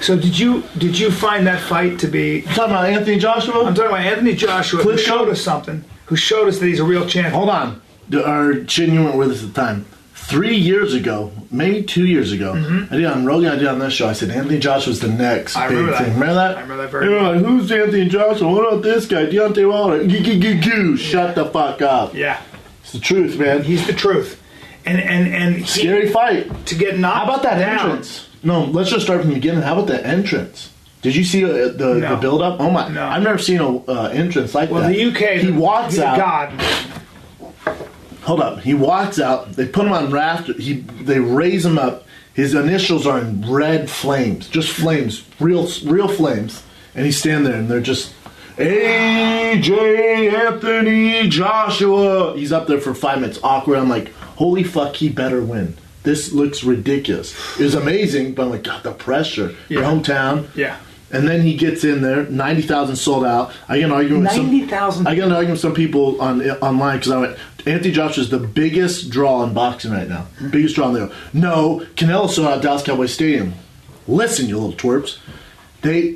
So did you find that fight to be? You talking about Anthony Joshua? I'm talking about Anthony Joshua, who showed us something. Who showed us that he's a real champion. Hold on. Chin, you weren't with us at the time. 3 years ago, maybe 2 years ago, I did on Rogan, I did on this show, I said Anthony Joshua's the next big thing. Remember that? I remember that very well. Like, who's Anthony Joshua? What about this guy? Deontay Wilder? Shut the fuck up. Yeah. It's the truth, man. He's the truth. And scary fight. To get knocked How about that down. entrance? No, let's just start from the beginning. How about the entrance? Did you see the build-up? Oh, my. No. I've never seen an entrance like that. Well, the UK, he walks out. God. Hold up. He walks out. They put him on rafters. They raise him up. His initials are in red flames. Just flames. Real flames. And he's standing there, and they're just, AJ Anthony Joshua. He's up there for 5 minutes. Awkward. I'm like, holy fuck, he better win. This looks ridiculous. It was amazing, but I'm like, God, the pressure. Your hometown. Yeah. And then he gets in there, 90,000 sold out. I got an argument with 90,000. I got an argument with some people online because I went, Anthony Joshua's the biggest draw in boxing right now. Biggest draw. And they go, no, Canelo sold out Dallas Cowboys Stadium. Listen, you little twerps.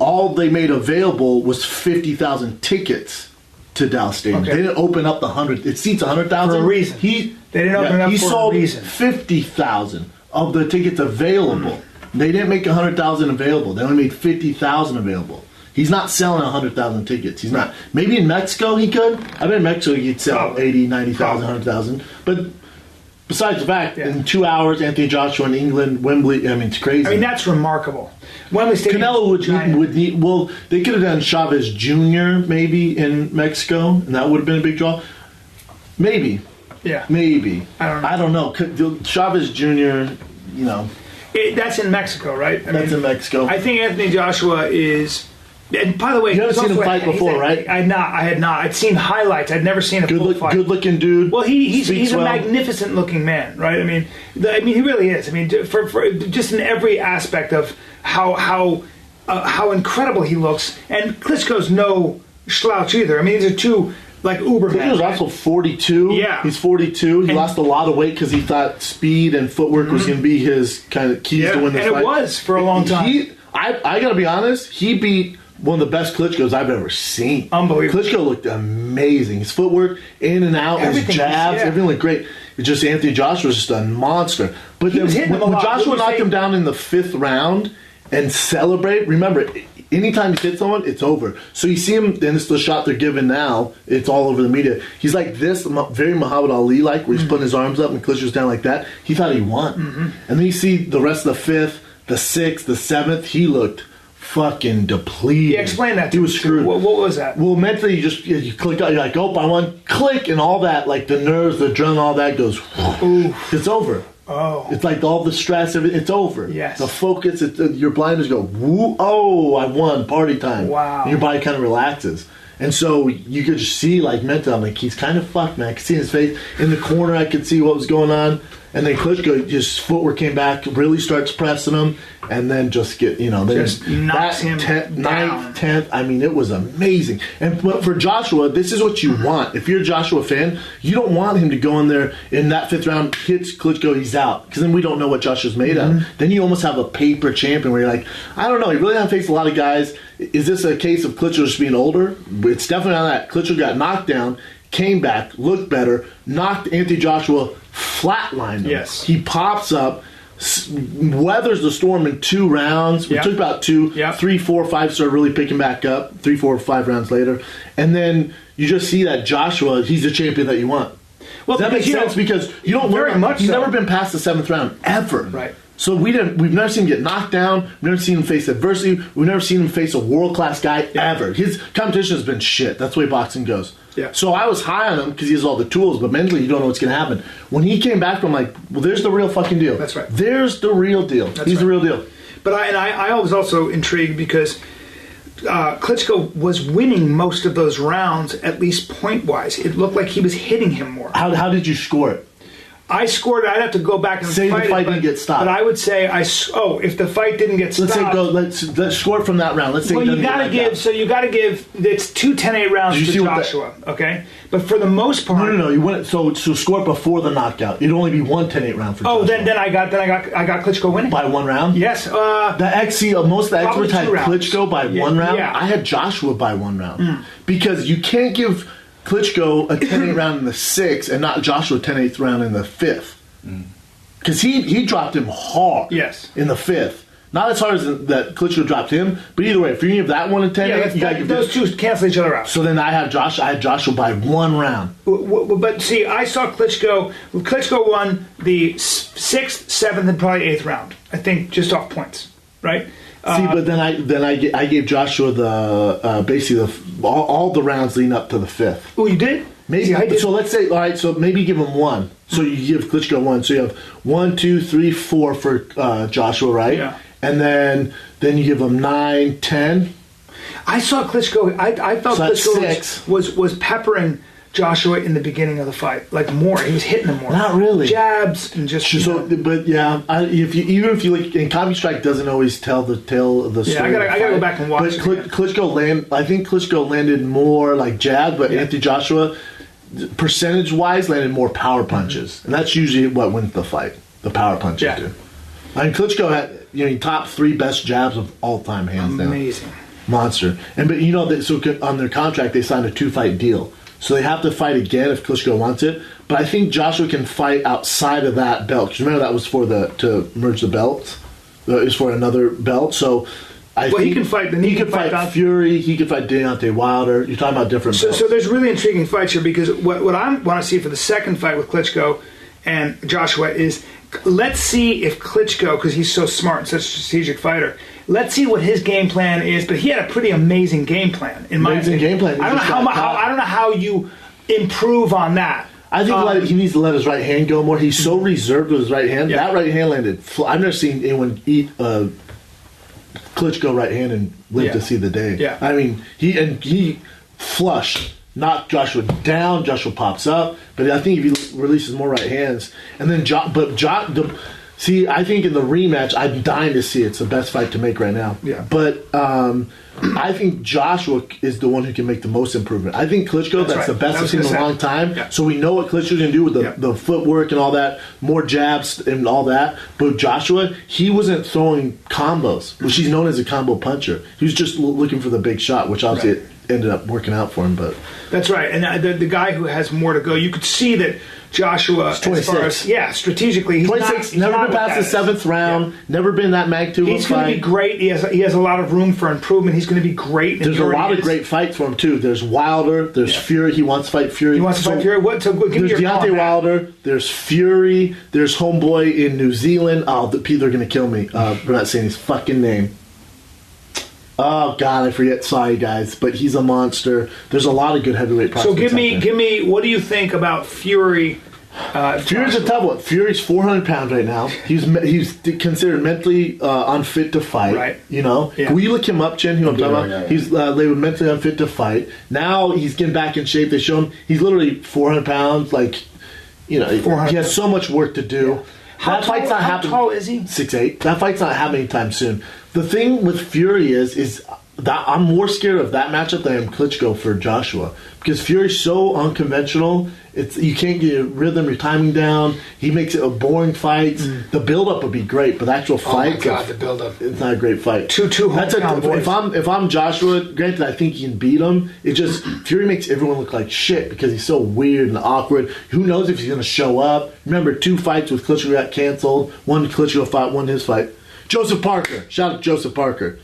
All they made available was 50,000 tickets to Dallas Stadium. Okay. They didn't open up the 100. It seats 100,000 for a reason. They didn't open it up for a reason. He sold 50,000 of the tickets available. They didn't make 100,000 available. They only made 50,000 available. He's not selling 100,000 tickets. He's not. Maybe in Mexico he could. I bet in Mexico he'd sell 80, 90,000, 100,000. But besides the fact, in 2 hours, Anthony Joshua in England, Wembley, I mean, it's crazy. I mean, that's remarkable. Wembley Stadium. Canelo would need, well, they could have done Chavez Jr. maybe in Mexico, and that would have been a big draw. Maybe. Yeah. Maybe. I don't know. Chavez Jr., you know. That's in Mexico, right? That's in Mexico. I think Anthony Joshua is... And by the way... You haven't seen him fight before, right? I had not. I'd seen highlights. I'd never seen a full fight. Good-looking dude. Well, he's a magnificent-looking man, right? I mean, he really is. I mean, for just in every aspect of how incredible he looks. And Klitschko's no slouch either. I mean, these are two... Like Uber. He was also 42. Yeah. He's 42. He lost a lot of weight because he thought speed and footwork was going to be his kind of keys to win this fight. And it was for a long time. I got to be honest, he beat one of the best Klitschkos I've ever seen. Unbelievable. Klitschko looked amazing. His footwork, in and out, his jabs, everything looked great. It's just Anthony Joshua was just a monster. But then when Joshua knocked him down in the 5th round and celebrate, remember, anytime he hits someone, it's over. So you see him, and it's the shot they're giving now. It's all over the media. He's like this, very Muhammad Ali-like, where he's putting his arms up and Klitschko's down like that. He thought he won. And then you see the rest of the 5th, the 6th, the 7th. He looked fucking depleted. Yeah, explain that to me. He was screwed. What was that? Well, mentally, you click out. You're like, oh, I won. Click, and all that, like the nerves, the adrenaline, all that goes. It's over. Oh. It's like all the stress, it's over. Yes. The focus, your blinders go, woo, oh, I won, party time. Wow. And your body kind of relaxes. And so you could just see, like, mentally, I'm like, he's kind of fucked, man. I could see his face. In the corner, I could see what was going on. And then Klitschko, his footwork came back, really starts pressing him, and then just get, just knocks him down. 9th, 10th, I mean, it was amazing. But for Joshua, this is what you want. If you're a Joshua fan, you don't want him to go in there in that 5th round, hits Klitschko, he's out. Because then we don't know what Joshua's made of. Then you almost have a paper champion where you're like, I don't know, he really hasn't faced a lot of guys. Is this a case of Klitschko just being older? It's definitely not that. Klitschko got knocked down, came back, looked better, knocked Anthony Joshua, flatlined him. Yes. He pops up, weathers the storm in 2 rounds. We took about 2, 3, 4, 5, started really picking back up, 3, 4, 5 rounds later. And then you just see that Joshua, he's the champion that you want. Well, that makes sense because you don't very learn. much He's so. never been past the 7th round, ever. Right. So we've never seen him get knocked down. We've never seen him face adversity. We've never seen him face a world-class guy ever. His competition has been shit. That's the way boxing goes. Yeah. So I was high on him because he has all the tools, but mentally you don't know what's going to happen. When he came back, I'm like, well, there's the real fucking deal. That's right. There's the real deal. He's the real deal. But I was also intrigued because Klitschko was winning most of those rounds, at least point-wise. It looked like he was hitting him more. How did you score it? I scored. I'd have to go back and say fight the fight it, didn't get stopped. But I would say if the fight didn't get stopped. Let's score from that round. Let's say you got to give. So you got to give. It's 2 10-8 rounds to Joshua. Okay, but for the most part, no. You went so score before the knockout. It'd only be 1 10-8 round for Joshua. Then I got Klitschko winning by 1 round. Yes. Most of the experts had Klitschko by 1 round. Yeah. I had Joshua by 1 round because you can't give Klitschko a 10-8 round in the 6th and not Joshua a 10-8 round in the 5th. Because he dropped him hard in the 5th. Not as hard as that Klitschko dropped him, but either way, if you give that one a 10-8, you got to give those two cancel each other out. So then I had Joshua by 1 round. But see, I saw Klitschko. Klitschko won the 6th, 7th, and probably 8th round. I think just off points, right? But then I gave Joshua the basically all the rounds leading up to the 5th. Oh, you did? Maybe. So let's say, all right. So maybe give him 1. So you give Klitschko 1. So you have 1, 2, 3, 4 for Joshua, right? Yeah. And then you give him 9, 10. I saw Klitschko. I felt Klitschko was peppering Joshua in the beginning of the fight, like more. He was hitting him more. Not really. Jabs and just. But yeah, if you look, and Comedy Strike doesn't always tell the tale of the story. Yeah, I gotta go back and watch. But I think Klitschko landed more like jabs, but Anthony Joshua, percentage-wise, landed more power punches, and that's usually what wins the fight. The power punches do. I mean, Klitschko had top 3 best jabs of all time, hands down. Amazing. Monster. So on their contract they signed a 2-fight deal. So they have to fight again if Klitschko wants it. But I think Joshua can fight outside of that belt. Because remember that was to merge the belts. It was for another belt. So I think he can fight. He can fight Fury. He can fight Deontay Wilder. You're talking about different belts. So there's really intriguing fights here because what I want to see for the second fight with Klitschko and Joshua is let's see if Klitschko, because he's so smart and such a strategic fighter, let's see what his game plan is. But he had a pretty amazing game plan, in my opinion. Game plan. I don't know how you improve on that. I think he needs to let his right hand go more. He's so reserved with his right hand. Yeah. That right hand landed. I've never seen anyone eat Klitschko right hand and live to see the day. Yeah. I mean, he flushed. Knocked Joshua down. Joshua pops up, but I think if he releases more right hands, and then I think in the rematch, I'm dying to see it. It's the best fight to make right now. Yeah. But I think Joshua is the one who can make the most improvement. I think Klitschko, that's the best I've seen in a long time. Yeah. So we know what Klitschko's going to do with the footwork and all that, more jabs and all that. But Joshua, he wasn't throwing combos, which he's known as a combo puncher. He was just looking for the big shot, which obviously ended up working out for him. But that's right. And the guy who has more to go, you could see that Joshua, as far as strategically, he's 26, never been past the 7th round, never been that magnitude. He's going to be great. He has a lot of room for improvement. He's going to be great. There's a lot of great fights for him too. There's Wilder. There's Fury. He wants to fight Fury. He wants to fight Fury. What? So give there's me your Deontay Wilder. There's Fury. There's Homeboy in New Zealand. Oh, people are going to kill me. We're not saying his fucking name. Oh God, I forget. Sorry, guys, but he's a monster. There's a lot of good heavyweight prospects. So give me. What do you think about Fury? Fury's a tough one. Fury's 400 pounds right now. He's considered mentally unfit to fight. Right. You know. Yeah. Will you look him up, Chen? Who I'm talking about? Yeah. He's labeled mentally unfit to fight. Now he's getting back in shape. They show him he's literally 400 pounds. Like, he has so much work to do. Yeah. How tall is he? 6'8". That fight's not happening anytime soon. The thing with Fury is that I'm more scared of that matchup than I am Klitschko for Joshua, because Fury's so unconventional. You can't get your rhythm, your timing down. He makes it a boring fight. The build-up would be great, but the actual fight, oh my God, the build-up, it's not a great fight. Two hometown boys. If I'm Joshua, granted I think he can beat him. It just Fury makes everyone look like shit because he's so weird and awkward. Who knows if he's going to show up? Remember, 2 fights with Klitschko got canceled. One Klitschko fight, one his fight. Joseph Parker. Shout out to Joseph Parker.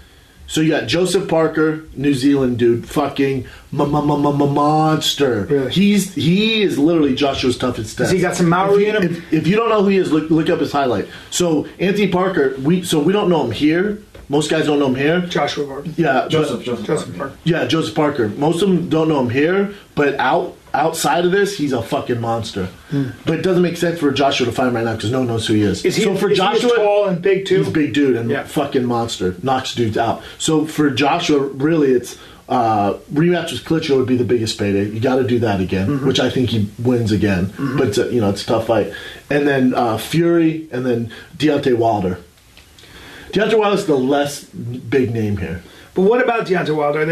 So you got Joseph Parker, New Zealand dude, fucking monster. Really? He is literally Joshua's toughest test. Has he got some Maori in him? If you don't know who he is, look up his highlight. So Anthony Parker, we don't know him here. Most guys don't know him here. Joshua Parker. Yeah, Joseph Parker. Yeah, Joseph Parker. Most of them don't know him here, but out outside of this, he's a fucking monster. But it doesn't make sense for Joshua to fight him right now because no one knows who he is. Is he, so for is Joshua, he tall and big too? He's a big dude and fucking monster. Knocks dudes out. So for Joshua, really, it's rematch with Klitschko would be the biggest payday. You got to do that again, which I think he wins again. But it's it's a tough fight. And then Fury, and then Deontay Wilder. Deontay Wilder's the less big name here. But what about Deontay Wilder?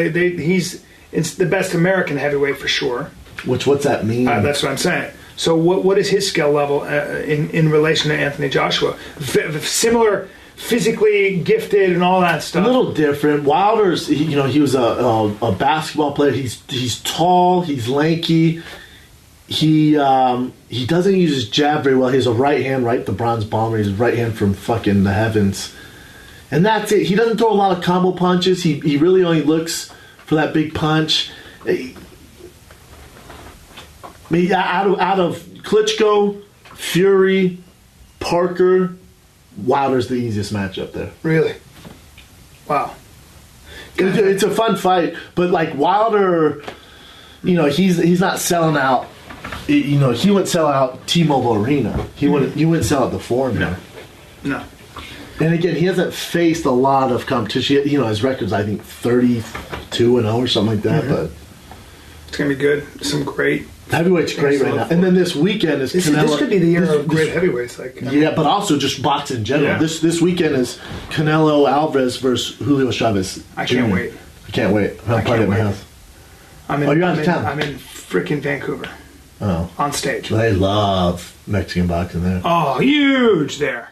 It's the best American heavyweight for sure. What's that mean? That's what I'm saying. So what is his skill level in relation to Anthony Joshua? Similar, physically gifted and all that stuff. A little different. Wilder's, he was a basketball player. He's tall. He's lanky. He doesn't use his jab very well. He has a right hand, right? The bronze bomber. He's right hand from fucking the heavens. And that's it. He doesn't throw a lot of combo punches. He really only looks for that big punch. Out of Klitschko, Fury, Parker, Wilder's the easiest matchup there. Really? Wow. It's a fun fight, but like Wilder, he's not selling out. He wouldn't sell out T-Mobile Arena. He wouldn't sell out the Forum. No. And again, he hasn't faced a lot of competition. His record's I think 32-0 or something like that. But it's gonna be good. Some great heavyweight's great right now. And then this weekend is Canelo. This could be the year of great heavyweights. But also just boxing in general. Yeah. This weekend is Canelo Alvarez versus Julio Chavez. I can't wait. I can't wait. I'm partying at my house. You're out of town. I'm in freaking Vancouver. Oh. On stage. They love Mexican boxing there. Oh, huge there.